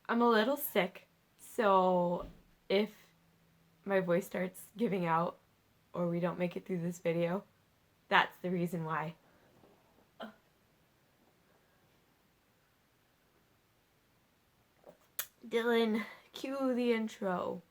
I'm a little sick, so if my voice starts giving out or we don't make it through this video, that's the reason why. Dylan, cue the intro.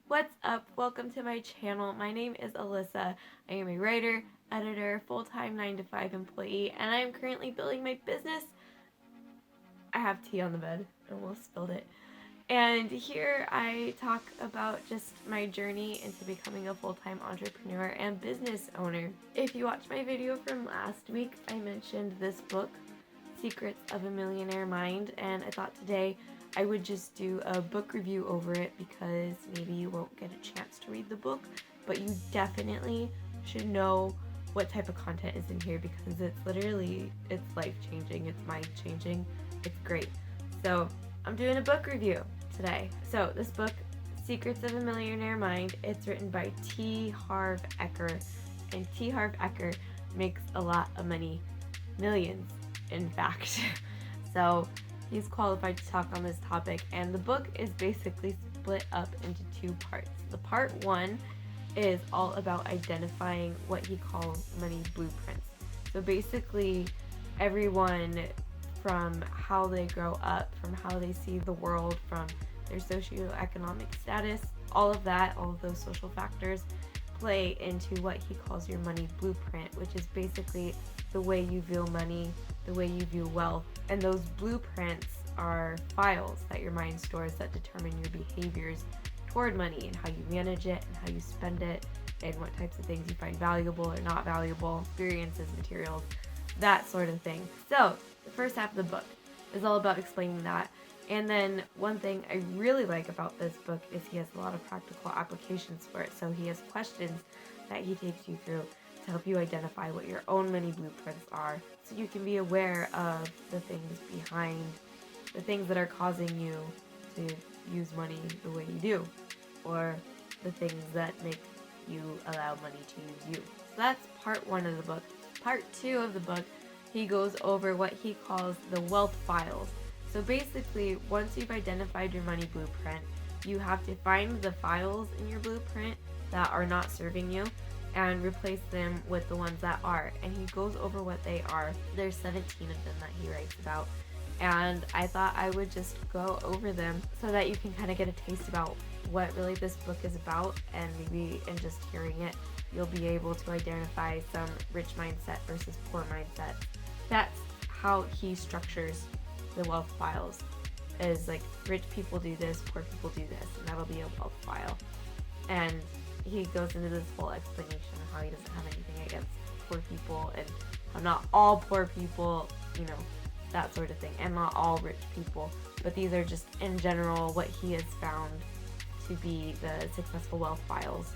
What's up? Welcome to my channel. My name is Alyssa. I am a writer, editor, full-time 9-to-5 employee, and I am currently building my business. I have tea on the bed. I almost spilled it. And here I talk about just my journey into becoming a full-time entrepreneur and business owner. If you watched my video from last week, I mentioned this book, Secrets of a Millionaire Mind, and I thought today I would just do a book review over it because maybe you won't get a chance to read the book, but you definitely should know what type of content is in here because it's life-changing, it's mind-changing, it's great. So I'm doing a book review today. So this book, Secrets of a Millionaire Mind, it's written by T. Harv Eker, and T. Harv Eker makes a lot of money, millions in fact. So he's qualified to talk on this topic, and the book is basically split up into two parts. The part one is all about identifying what he calls money blueprints. So basically everyone, from how they grow up, from how they see the world, from their socioeconomic status, all of that, all of those social factors play into what he calls your money blueprint, which is basically the way you view money, the way you view wealth. And those blueprints are files that your mind stores that determine your behaviors toward money and how you manage it and how you spend it and what types of things you find valuable or not valuable, experiences, materials, that sort of thing. So the first half of the book is all about explaining that. And then one thing I really like about this book is he has a lot of practical applications for it. So he has questions that he takes you through to help you identify what your own money blueprints are, so you can be aware of the things behind the things that are causing you to use money the way you do, or the things that make you allow money to use you. So that's part one of the book. Part two of the book, he goes over what he calls the wealth files. So basically, once you've identified your money blueprint, you have to find the files in your blueprint that are not serving you and replace them with the ones that are. And he goes over what they are. There's 17 of them that he writes about. And I thought I would just go over them so that you can kind of get a taste about what really this book is about, and maybe in just hearing it, you'll be able to identify some rich mindset versus poor mindset. That's how he structures the wealth files, is like rich people do this, poor people do this, and that'll be a wealth file. And he goes into this whole explanation of how he doesn't have anything against poor people and how not all poor people, that sort of thing, and not all rich people, but these are just in general what he has found to be the successful wealth files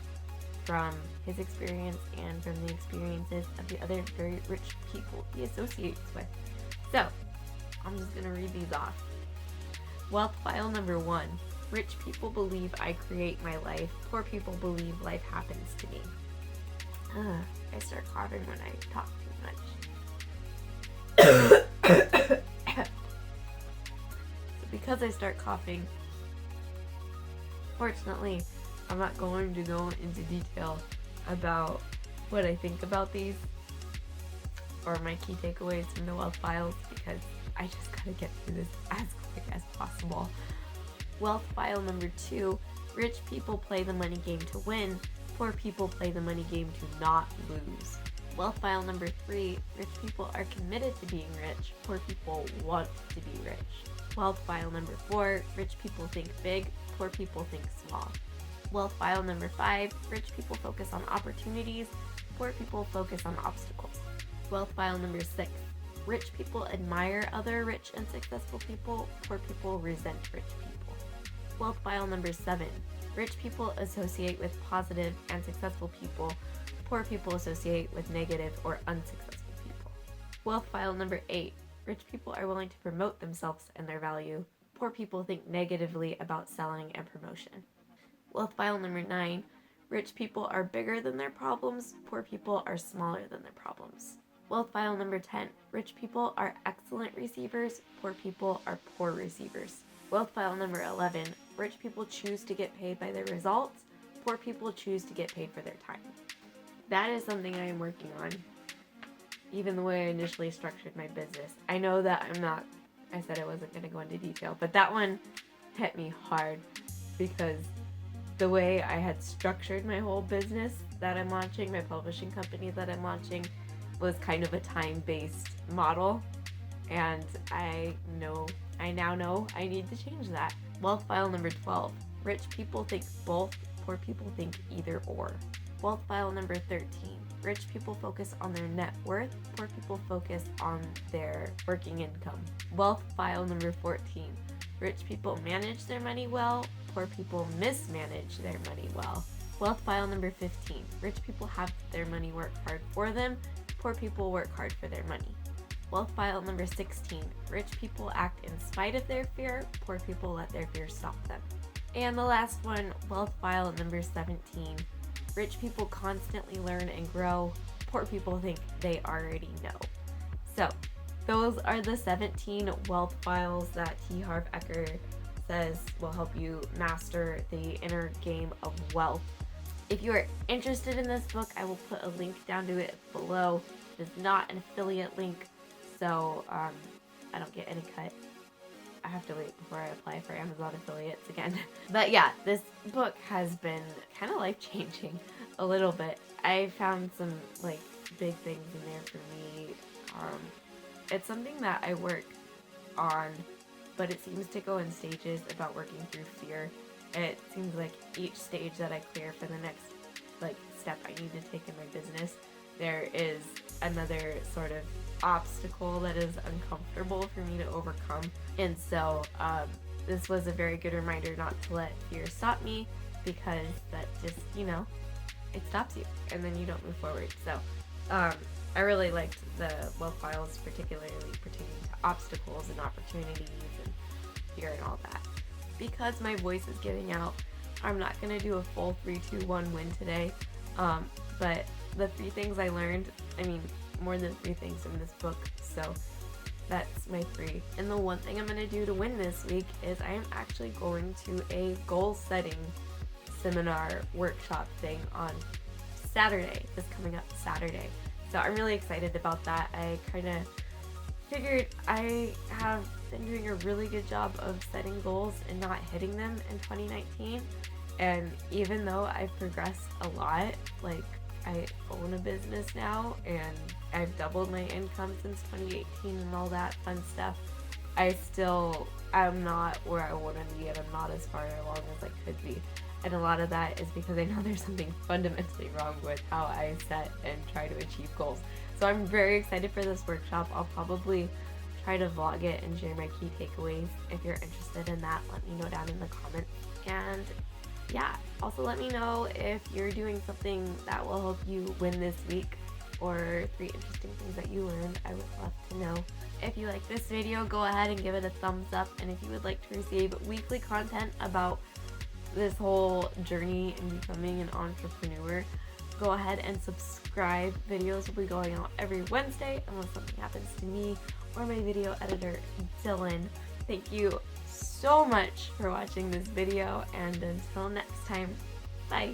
from his experience and from the experiences of the other very rich people he associates with. So I'm just going to read these off. Wealth file number 1. Rich people believe I create my life. Poor people believe life happens to me. I start coughing when I talk too much. So because I start coughing, fortunately, I'm not going to go into detail about what I think about these or my key takeaways from the wealth files because I just gotta get through this as quick as possible. Wealth file number 2, rich people play the money game to win, poor people play the money game to not lose. Wealth file number 3, rich people are committed to being rich, poor people want to be rich. Wealth file number 4, rich people think big, poor people think small. Wealth file number 5, rich people focus on opportunities, poor people focus on obstacles. Wealth file number 6, rich people admire other rich and successful people, poor people resent rich people. Wealth file number 7, rich people associate with positive and successful people, poor people associate with negative or unsuccessful people. Wealth file number 8, rich people are willing to promote themselves and their value, poor people think negatively about selling and promotion. Wealth file number 9. Rich people are bigger than their problems. Poor people are smaller than their problems. Wealth file number 10. Rich people are excellent receivers. Poor people are poor receivers. Wealth file number 11. Rich people choose to get paid by their results. Poor people choose to get paid for their time. That is something I am working on. Even the way I initially structured my business. I know that I said I wasn't going to go into detail, but that one hit me hard because the way I had structured my whole business that I'm launching, my publishing company that I'm launching, was kind of a time-based model. And I now know I need to change that. Wealth file number 12. Rich people think both, poor people think either or. Wealth file number 13. Rich people focus on their net worth, poor people focus on their working income. Wealth file number 14. Rich people manage their money well, poor people mismanage their money well. Wealth file number 15. Rich people have their money work hard for them, poor people work hard for their money. Wealth file number 16. Rich people act in spite of their fear, poor people let their fear stop them. And the last one, wealth file number 17. Rich people constantly learn and grow, poor people think they already know. So, those are the 17 wealth files that T. Harv Eker says will help you master the inner game of wealth. If you are interested in this book, I will put a link down to it below. It is not an affiliate link, so I don't get any cut. I have to wait before I apply for Amazon affiliates again. But yeah, this book has been kind of life-changing a little bit. I found some big things in there for me. It's something that I work on, but it seems to go in stages about working through fear. It seems like each stage that I clear for the next step I need to take in my business, there is another sort of obstacle that is uncomfortable for me to overcome. And so this was a very good reminder not to let fear stop me, because that just, it stops you and then you don't move forward. So I really liked the wealth files, particularly pertaining to obstacles and opportunities and fear and all that. Because my voice is giving out, I'm not going to do a full 3-2-1 win today. But the 3 things I learned, more than 3 things in this book, so that's my 3. And the one thing I'm going to do to win this week is I am actually going to a goal setting seminar workshop thing on Saturday, this coming up Saturday. So I'm really excited about that. I kind of figured I have been doing a really good job of setting goals and not hitting them in 2019. And even though I've progressed a lot, I own a business now and I've doubled my income since 2018 and all that fun stuff, I still am not where I want to be, and I'm not as far along as I could be. And a lot of that is because I know there's something fundamentally wrong with how I set and try to achieve goals. So I'm very excited for this workshop. I'll probably try to vlog it and share my key takeaways. If you're interested in that, let me know down in the comments. And yeah, also let me know if you're doing something that will help you win this week, or 3 interesting things that you learned. I would love to know. If you like this video, go ahead and give it a thumbs up. And if you would like to receive weekly content about this whole journey in becoming an entrepreneur, go ahead and subscribe. Videos will be going out every Wednesday unless something happens to me or my video editor, Dylan. Thank you so much for watching this video, and until next time, bye.